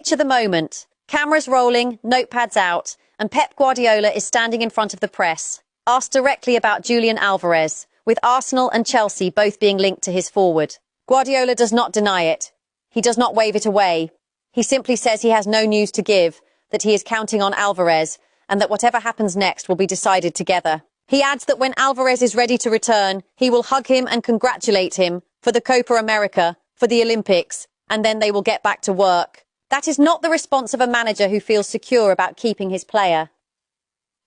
Picture the moment. Cameras rolling, notepads out, and Pep Guardiola is standing in front of the press, asked directly about Julian Alvarez, with Arsenal and Chelsea both being linked to his forward. Guardiola does not deny it. He does not wave it away. He simply says he has no news to give, that he is counting on Alvarez, and that whatever happens next will be decided together. He adds that when Alvarez is ready to return, he will hug him and congratulate him for the Copa America, for the Olympics, and then they will get back to work. That is not the response of a manager who feels secure about keeping his player.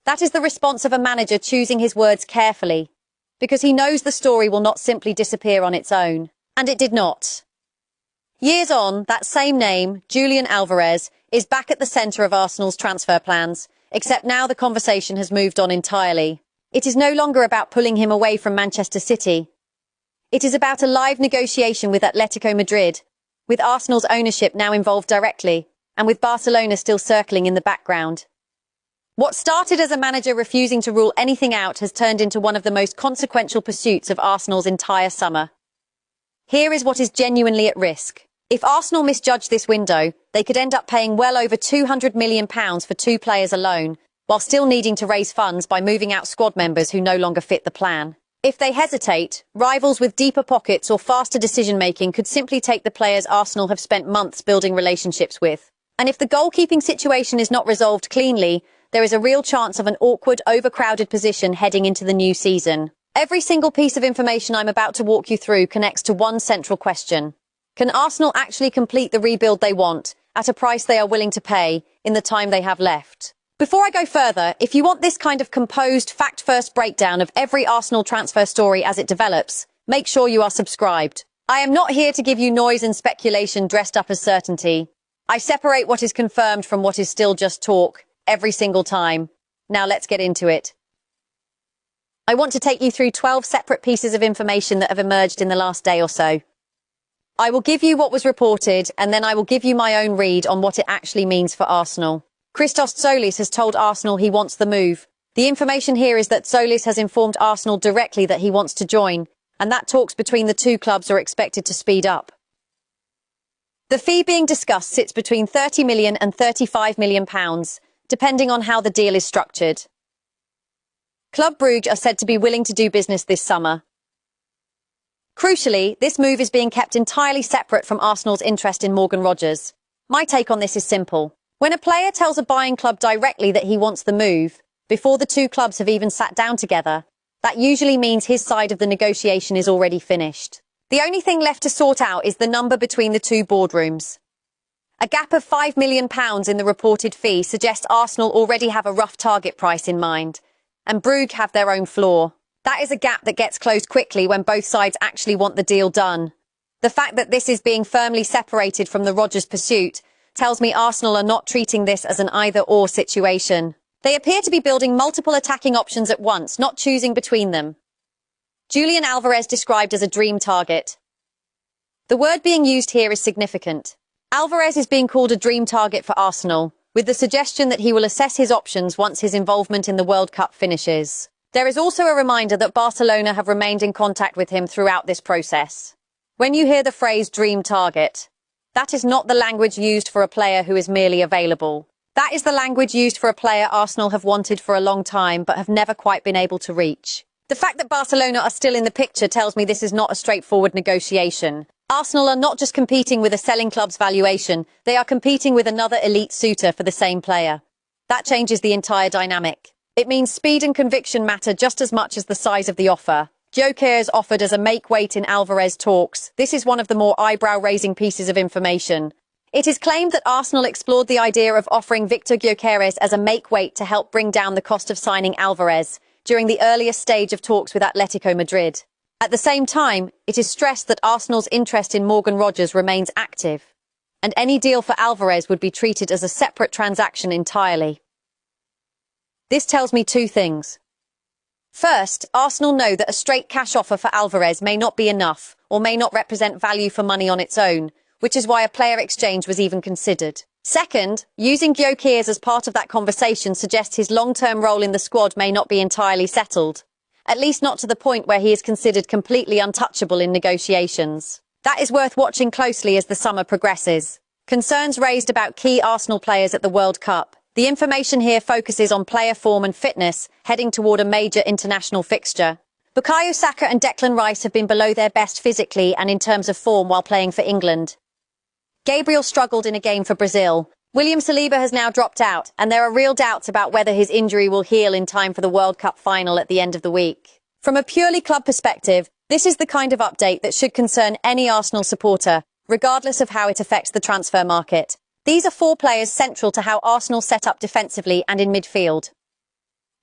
That is the response of a manager choosing his words carefully, because he knows the story will not simply disappear on its own. And it did not. Years on, that same name, Julian Alvarez, is back at the centre of Arsenal's transfer plans, except now the conversation has moved on entirely. It is no longer about pulling him away from Manchester City. It is about a live negotiation with Atletico Madrid, with Arsenal's ownership now involved directly, and with Barcelona still circling in the background. What started as a manager refusing to rule anything out has turned into one of the most consequential pursuits of Arsenal's entire summer. Here is what is genuinely at risk. If Arsenal misjudge this window, they could end up paying well over £200 million for 2 players alone, while still needing to raise funds by moving out squad members who no longer fit the plan. If they hesitate, rivals with deeper pockets or faster decision-making could simply take the players Arsenal have spent months building relationships with. And if the goalkeeping situation is not resolved cleanly, there is a real chance of an awkward, overcrowded position heading into the new season. Every single piece of information I'm about to walk you through connects to one central question. Can Arsenal actually complete the rebuild they want, at a price they are willing to pay, in the time they have left? Before I go further, if you want this kind of composed, fact-first breakdown of every Arsenal transfer story as it develops, make sure you are subscribed. I am not here to give you noise and speculation dressed up as certainty. I separate what is confirmed from what is still just talk, every single time. Now let's get into it. I want to take you through 12 separate pieces of information that have emerged in the last day or so. I will give you what was reported, and then I will give you my own read on what it actually means for Arsenal. Christos Tzolis has told Arsenal he wants the move. The information here is that Solis has informed Arsenal directly that he wants to join, and that talks between the two clubs are expected to speed up. The fee being discussed sits between £30 million and £35 million, depending on how the deal is structured. Club Brugge are said to be willing to do business this summer. Crucially, this move is being kept entirely separate from Arsenal's interest in Morgan Rogers. My take on this is simple. When a player tells a buying club directly that he wants the move, before the two clubs have even sat down together, that usually means his side of the negotiation is already finished. The only thing left to sort out is the number between the two boardrooms. A gap of £5 million in the reported fee suggests Arsenal already have a rough target price in mind, and Brugge have their own floor. That is a gap that gets closed quickly when both sides actually want the deal done. The fact that this is being firmly separated from the Rodgers pursuit tells me Arsenal are not treating this as an either-or situation. They appear to be building multiple attacking options at once, not choosing between them. Julian Alvarez described as a dream target. The word being used here is significant. Alvarez is being called a dream target for Arsenal, with the suggestion that he will assess his options once his involvement in the World Cup finishes. There is also a reminder that Barcelona have remained in contact with him throughout this process. When you hear the phrase dream target, that is not the language used for a player who is merely available. That is the language used for a player Arsenal have wanted for a long time but have never quite been able to reach. The fact that Barcelona are still in the picture tells me this is not a straightforward negotiation. Arsenal are not just competing with a selling club's valuation, they are competing with another elite suitor for the same player. That changes the entire dynamic. It means speed and conviction matter just as much as the size of the offer. Gimmeas offered as a make-weight in Alvarez talks. This is one of the more eyebrow-raising pieces of information. It is claimed that Arsenal explored the idea of offering Victor Gimmeas as a make-weight to help bring down the cost of signing Alvarez during the earliest stage of talks with Atletico Madrid. At the same time, it is stressed that Arsenal's interest in Morgan Rogers remains active, and any deal for Alvarez would be treated as a separate transaction entirely. This tells me two things. First, Arsenal know that a straight cash offer for Alvarez may not be enough, or may not represent value for money on its own, which is why a player exchange was even considered. Second, using Gimmeas as part of that conversation suggests his long-term role in the squad may not be entirely settled, at least not to the point where he is considered completely untouchable in negotiations. That is worth watching closely as the summer progresses. Concerns raised about key Arsenal players at the World Cup. The information here focuses on player form and fitness, heading toward a major international fixture. Bukayo Saka and Declan Rice have been below their best physically and in terms of form while playing for England. Gabriel struggled in a game for Brazil. William Saliba has now dropped out, and there are real doubts about whether his injury will heal in time for the World Cup final at the end of the week. From a purely club perspective, this is the kind of update that should concern any Arsenal supporter, regardless of how it affects the transfer market. These are 4 players central to how Arsenal set up defensively and in midfield.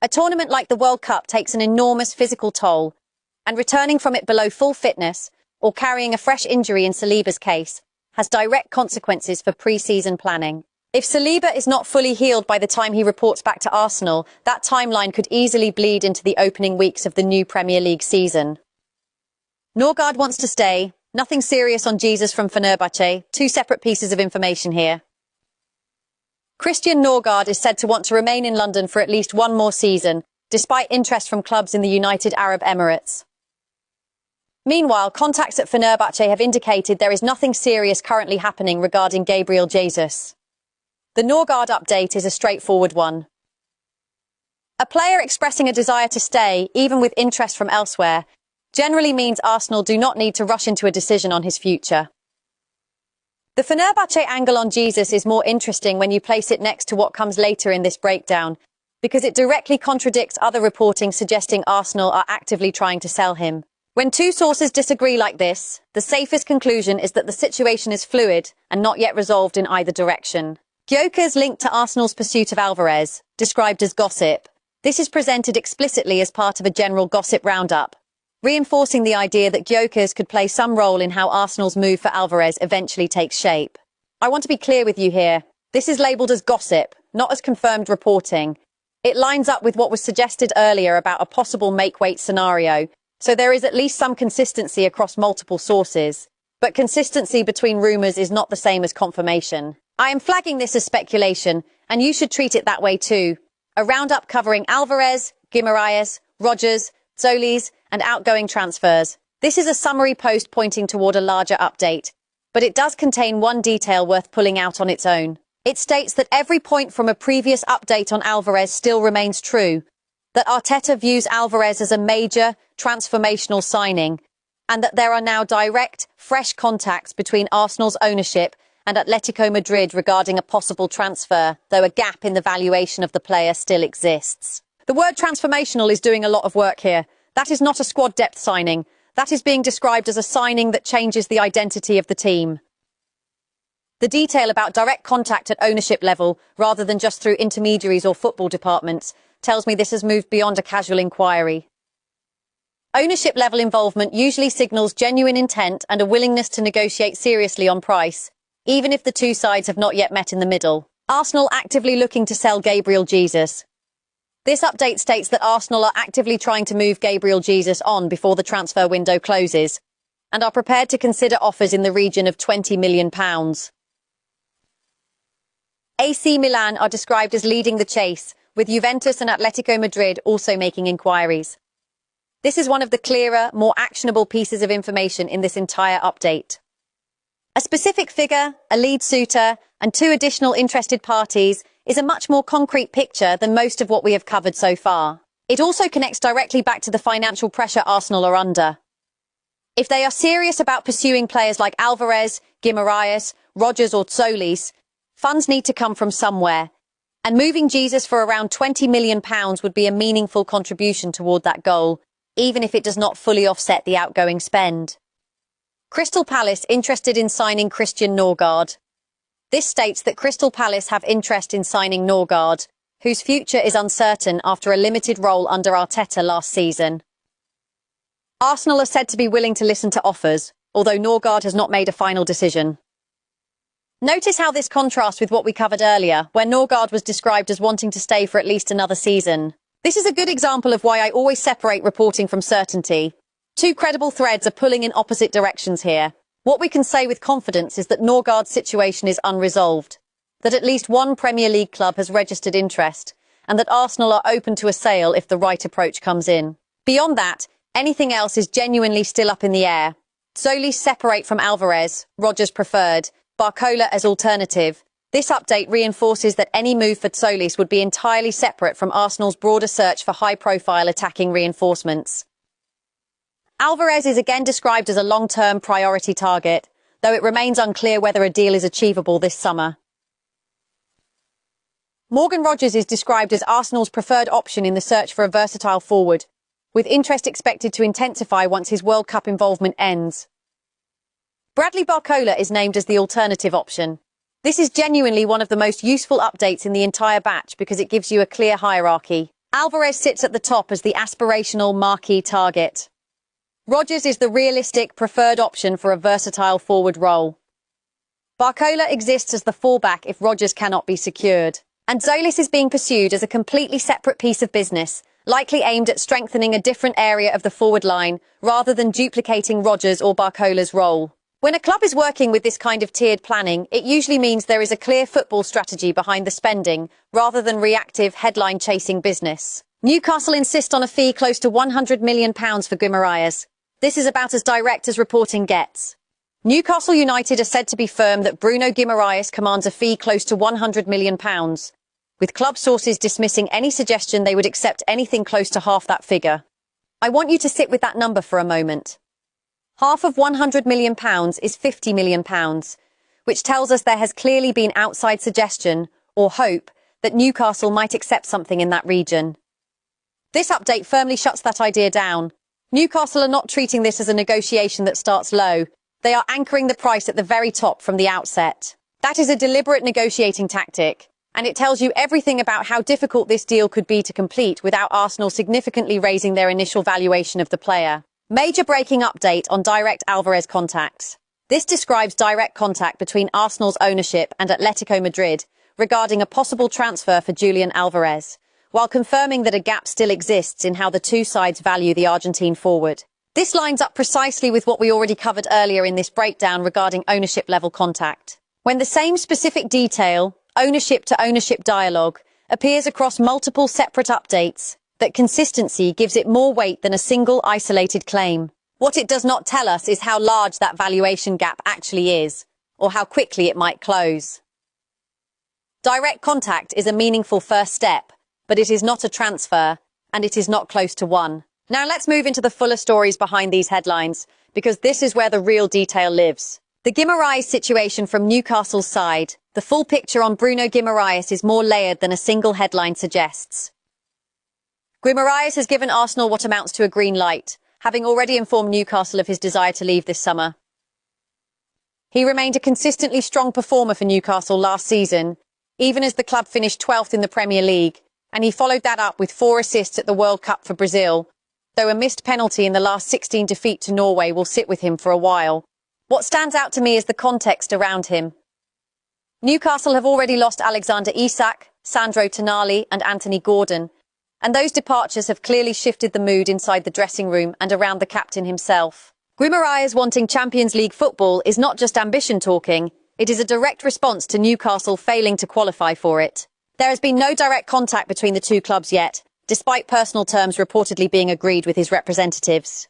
A tournament like the World Cup takes an enormous physical toll, and returning from it below full fitness, or carrying a fresh injury in Saliba's case, has direct consequences for pre-season planning. If Saliba is not fully healed by the time he reports back to Arsenal, that timeline could easily bleed into the opening weeks of the new Premier League season. Norgard wants to stay. Nothing serious on Jesus from Fenerbahce. 2 separate pieces of information here. Christian Norgard is said to want to remain in London for at least 1 more season, despite interest from clubs in the United Arab Emirates. Meanwhile, contacts at Fenerbahce have indicated there is nothing serious currently happening regarding Gabriel Jesus. The Norgard update is a straightforward one. A player expressing a desire to stay, even with interest from elsewhere, generally means Arsenal do not need to rush into a decision on his future. The Fenerbahce angle on Jesus is more interesting when you place it next to what comes later in this breakdown, because it directly contradicts other reporting suggesting Arsenal are actively trying to sell him. When 2 sources disagree like this, the safest conclusion is that the situation is fluid and not yet resolved in either direction. Gimmeas linked to Arsenal's pursuit of Alvarez, described as gossip. This is presented explicitly as part of a general gossip roundup, reinforcing the idea that Gimmeas could play some role in how Arsenal's move for Alvarez eventually takes shape. I want to be clear with you here. This is labelled as gossip, not as confirmed reporting. It lines up with what was suggested earlier about a possible Makeweight scenario, so there is at least some consistency across multiple sources. But consistency between rumours is not the same as confirmation. I am flagging this as speculation, and you should treat it that way too. A roundup covering Alvarez, Guimaraes, Rodgers, Solis, and outgoing transfers. This is a summary post pointing toward a larger update, but it does contain one detail worth pulling out on its own. It states that every point from a previous update on Alvarez still remains true, that Arteta views Alvarez as a major, transformational signing, and that there are now direct, fresh contacts between Arsenal's ownership and Atletico Madrid regarding a possible transfer, though a gap in the valuation of the player still exists. The word transformational is doing a lot of work here. That is not a squad depth signing. That is being described as a signing that changes the identity of the team. The detail about direct contact at ownership level, rather than just through intermediaries or football departments, tells me this has moved beyond a casual inquiry. Ownership level involvement usually signals genuine intent and a willingness to negotiate seriously on price, even if the 2 sides have not yet met in the middle. Arsenal actively looking to sell Gabriel Jesus. This update states that Arsenal are actively trying to move Gabriel Jesus on before the transfer window closes, and are prepared to consider offers in the region of £20 million. AC Milan are described as leading the chase, with Juventus and Atletico Madrid also making inquiries. This is one of the clearer, more actionable pieces of information in this entire update. A specific figure, a lead suitor, and 2 additional interested parties is a much more concrete picture than most of what we have covered so far. It also connects directly back to the financial pressure Arsenal are under. If they are serious about pursuing players like Alvarez, Guimaraes, Rodgers or Solis, funds need to come from somewhere, and moving Jesus for around £20 million would be a meaningful contribution toward that goal, even if it does not fully offset the outgoing spend. Crystal Palace interested in signing Christian Norgard. This states that Crystal Palace have interest in signing Norgard, whose future is uncertain after a limited role under Arteta last season. Arsenal are said to be willing to listen to offers, although Norgard has not made a final decision. Notice how this contrasts with what we covered earlier, where Norgard was described as wanting to stay for at least another season. This is a good example of why I always separate reporting from certainty. 2 credible threads are pulling in opposite directions here. What we can say with confidence is that Norgard's situation is unresolved, that at least 1 Premier League club has registered interest, and that Arsenal are open to a sale if the right approach comes in. Beyond that, anything else is genuinely still up in the air. Solis separate from Alvarez, Rodgers preferred, Barcola as alternative. This update reinforces that any move for Solis would be entirely separate from Arsenal's broader search for high-profile attacking reinforcements. Alvarez is again described as a long-term priority target, though it remains unclear whether a deal is achievable this summer. Morgan Rogers is described as Arsenal's preferred option in the search for a versatile forward, with interest expected to intensify once his World Cup involvement ends. Bradley Barcola is named as the alternative option. This is genuinely one of the most useful updates in the entire batch because it gives you a clear hierarchy. Alvarez sits at the top as the aspirational marquee target. Rogers is the realistic preferred option for a versatile forward role. Barcola exists as the fallback if Rogers cannot be secured. And Solis is being pursued as a completely separate piece of business, likely aimed at strengthening a different area of the forward line, rather than duplicating Rogers or Barcola's role. When a club is working with this kind of tiered planning, it usually means there is a clear football strategy behind the spending, rather than reactive, headline-chasing business. Newcastle insist on a fee close to £100 million for Guimaraes. This is about as direct as reporting gets. Newcastle United are said to be firm that Bruno Guimaraes commands a fee close to £100 million, with club sources dismissing any suggestion they would accept anything close to half that figure. I want you to sit with that number for a moment. Half of £100 million is £50 million, which tells us there has clearly been outside suggestion, or hope, that Newcastle might accept something in that region. This update firmly shuts that idea down. Newcastle are not treating this as a negotiation that starts low. They are anchoring the price at the very top from the outset. That is a deliberate negotiating tactic, and it tells you everything about how difficult this deal could be to complete without Arsenal significantly raising their initial valuation of the player. Major breaking update on direct Alvarez contacts. This describes direct contact between Arsenal's ownership and Atletico Madrid regarding a possible transfer for Julian Alvarez, while confirming that a gap still exists in how the two sides value the Argentine forward. This lines up precisely with what we already covered earlier in this breakdown regarding ownership-level contact. When the same specific detail, ownership-to-ownership dialogue, appears across multiple separate updates, that consistency gives it more weight than a single isolated claim. What it does not tell us is how large that valuation gap actually is, or how quickly it might close. Direct contact is a meaningful first step, but it is not a transfer, and it is not close to one. Now let's move into the fuller stories behind these headlines, because this is where the real detail lives. The Guimaraes situation from Newcastle's side. The full picture on Bruno Guimaraes is more layered than a single headline suggests. Guimaraes has given Arsenal what amounts to a green light, having already informed Newcastle of his desire to leave this summer. He remained a consistently strong performer for Newcastle last season, even as the club finished 12th in the Premier League, and he followed that up with 4 assists at the World Cup for Brazil, though a missed penalty in the last 16 defeat to Norway will sit with him for a while. What stands out to me is the context around him. Newcastle have already lost Alexander Isak, Sandro Tonali and Anthony Gordon, and those departures have clearly shifted the mood inside the dressing room and around the captain himself. Guimaraes wanting Champions League football is not just ambition talking, it is a direct response to Newcastle failing to qualify for it. There has been no direct contact between the two clubs yet, despite personal terms reportedly being agreed with his representatives.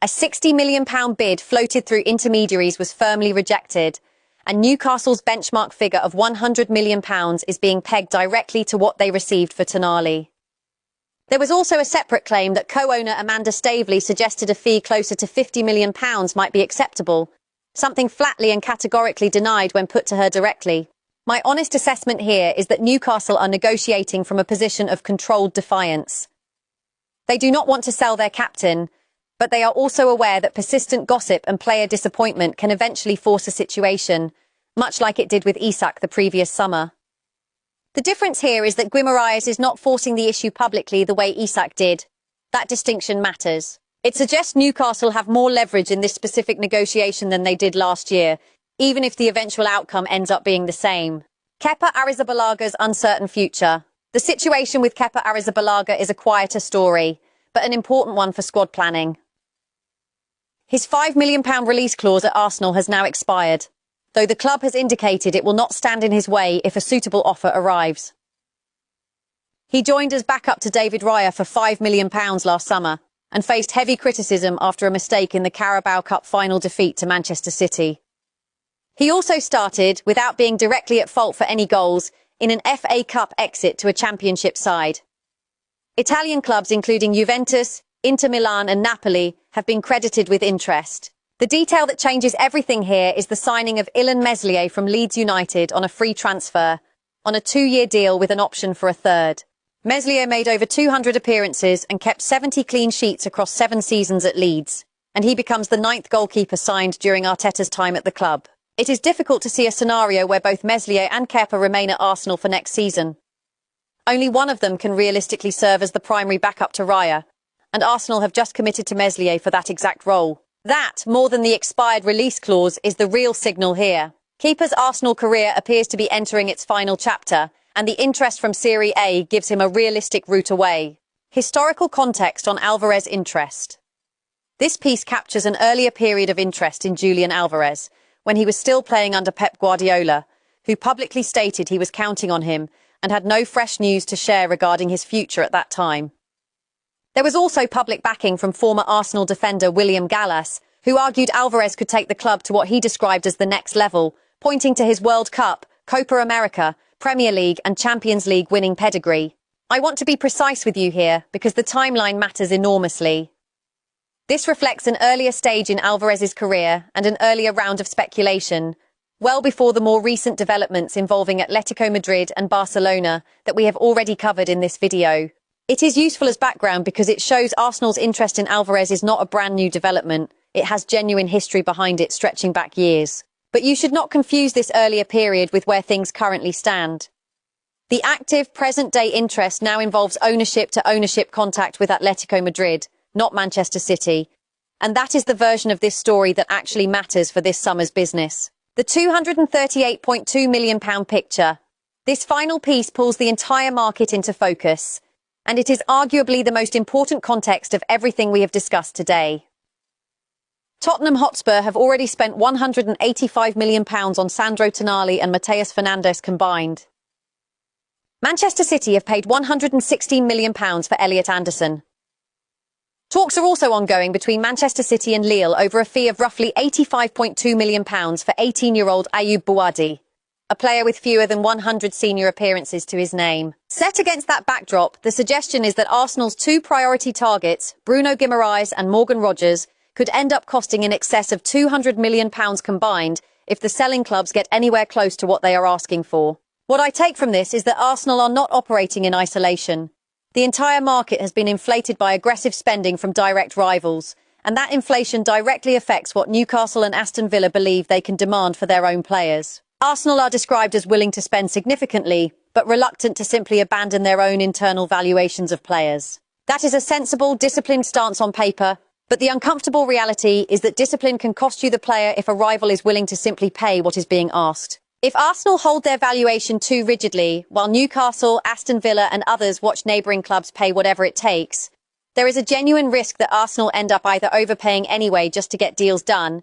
A £60 million bid floated through intermediaries was firmly rejected, and Newcastle's benchmark figure of £100 million is being pegged directly to what they received for Tonali. There was also a separate claim that co-owner Amanda Staveley suggested a fee closer to £50 million might be acceptable, something flatly and categorically denied when put to her directly. My honest assessment here is that Newcastle are negotiating from a position of controlled defiance. They do not want to sell their captain, but they are also aware that persistent gossip and player disappointment can eventually force a situation, much like it did with Isak the previous summer. The difference here is that Guimaraes is not forcing the issue publicly the way Isak did. That distinction matters. It suggests Newcastle have more leverage in this specific negotiation than they did last year, even if the eventual outcome ends up being the same. Kepa Arrizabalaga's uncertain future. The situation with Kepa Arrizabalaga is a quieter story, but an important one for squad planning. His £5 million release clause at Arsenal has now expired, though the club has indicated it will not stand in his way if a suitable offer arrives. He joined as backup to David Raya for £5 million last summer and faced heavy criticism after a mistake in the Carabao Cup final defeat to Manchester City. He also started, without being directly at fault for any goals, in an FA Cup exit to a championship side. Italian clubs including Juventus, Inter Milan and Napoli have been credited with interest. The detail that changes everything here is the signing of Illan Meslier from Leeds United on a free transfer, on a 2-year deal with an option for a third. Meslier made over 200 appearances and kept 70 clean sheets across 7 seasons at Leeds, and he becomes the 9th goalkeeper signed during Arteta's time at the club. It is difficult to see a scenario where both Meslier and Kepa remain at Arsenal for next season. Only one of them can realistically serve as the primary backup to Raya, and Arsenal have just committed to Meslier for that exact role. That, more than the expired release clause, is the real signal here. Kepa's Arsenal career appears to be entering its final chapter, and the interest from Serie A gives him a realistic route away. Historical context on Alvarez' interest. This piece captures an earlier period of interest in Julian Alvarez, when he was still playing under Pep Guardiola, who publicly stated he was counting on him and had no fresh news to share regarding his future at that time. There was also public backing from former Arsenal defender William Saliba, who argued Alvarez could take the club to what he described as the next level, pointing to his World Cup, Copa America, Premier League and Champions League winning pedigree. I want to be precise with you here because the timeline matters enormously. This reflects an earlier stage in Alvarez's career and an earlier round of speculation, well before the more recent developments involving Atletico Madrid and Barcelona that we have already covered in this video. It is useful as background because it shows Arsenal's interest in Alvarez is not a brand new development. It has genuine history behind it stretching back years. But you should not confuse this earlier period with where things currently stand. The active present-day interest now involves ownership-to-ownership contact with Atletico Madrid, not Manchester City, and that is the version of this story that actually matters for this summer's business. The £238.2 million picture. This final piece pulls the entire market into focus, and it is arguably the most important context of everything we have discussed today. Tottenham Hotspur have already spent £185 million on Sandro Tonali and Matheus Fernandes combined. Manchester City have paid £116 million for Elliot Anderson. Talks are also ongoing between Manchester City and Lille over a fee of roughly £85.2 million for 18-year-old Ayoub Bouadi, a player with fewer than 100 senior appearances to his name. Set against that backdrop, the suggestion is that Arsenal's 2 priority targets, Bruno Guimaraes and Morgan Rogers, could end up costing in excess of £200 million combined if the selling clubs get anywhere close to what they are asking for. What I take from this is that Arsenal are not operating in isolation. The entire market has been inflated by aggressive spending from direct rivals, and that inflation directly affects what Newcastle and Aston Villa believe they can demand for their own players. Arsenal are described as willing to spend significantly, but reluctant to simply abandon their own internal valuations of players. That is a sensible, disciplined stance on paper, but the uncomfortable reality is that discipline can cost you the player if a rival is willing to simply pay what is being asked. If Arsenal hold their valuation too rigidly, while Newcastle, Aston Villa and others watch neighbouring clubs pay whatever it takes, there is a genuine risk that Arsenal end up either overpaying anyway just to get deals done,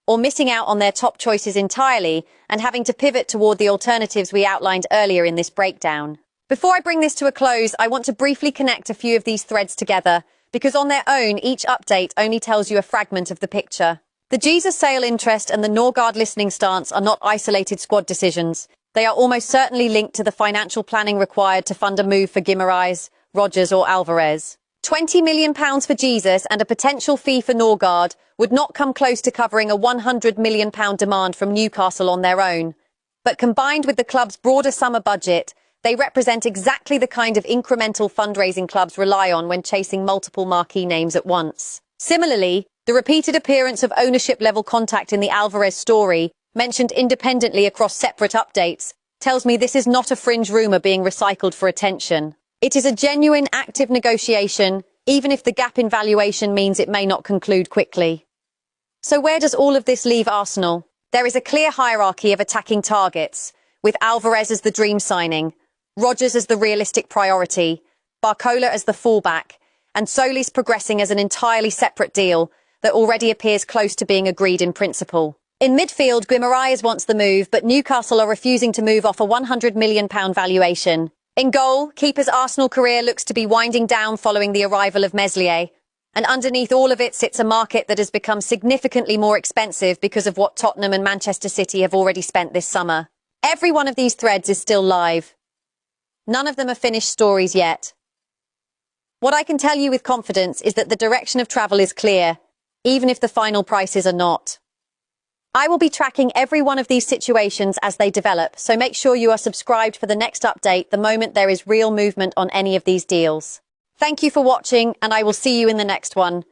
or missing out on their top choices entirely and having to pivot toward the alternatives we outlined earlier in this breakdown. Before I bring this to a close, I want to briefly connect a few of these threads together, because on their own, each update only tells you a fragment of the picture. The Jesus sale interest and the Norgard listening stance are not isolated squad decisions. They are almost certainly linked to the financial planning required to fund a move for Guimaraes, Rogers or Alvarez. £20 million for Jesus and a potential fee for Norgard would not come close to covering a £100 million demand from Newcastle on their own. But combined with the club's broader summer budget, they represent exactly the kind of incremental fundraising clubs rely on when chasing multiple marquee names at once. Similarly, the repeated appearance of ownership-level contact in the Alvarez story, mentioned independently across separate updates, tells me this is not a fringe rumour being recycled for attention. It is a genuine, active negotiation, even if the gap in valuation means it may not conclude quickly. So where does all of this leave Arsenal? There is a clear hierarchy of attacking targets, with Alvarez as the dream signing, Rogers as the realistic priority, Barcola as the fallback, and Solis progressing as an entirely separate deal that already appears close to being agreed in principle. In midfield, Guimaraes wants the move, but Newcastle are refusing to move off a £100 million valuation. In goal, keeper's Arsenal career looks to be winding down following the arrival of Meslier. And underneath all of it sits a market that has become significantly more expensive because of what Tottenham and Manchester City have already spent this summer. Every one of these threads is still live. None of them are finished stories yet. What I can tell you with confidence is that the direction of travel is clear, even if the final prices are not. I will be tracking every one of these situations as they develop, so make sure you are subscribed for the next update the moment there is real movement on any of these deals. Thank you for watching, and I will see you in the next one.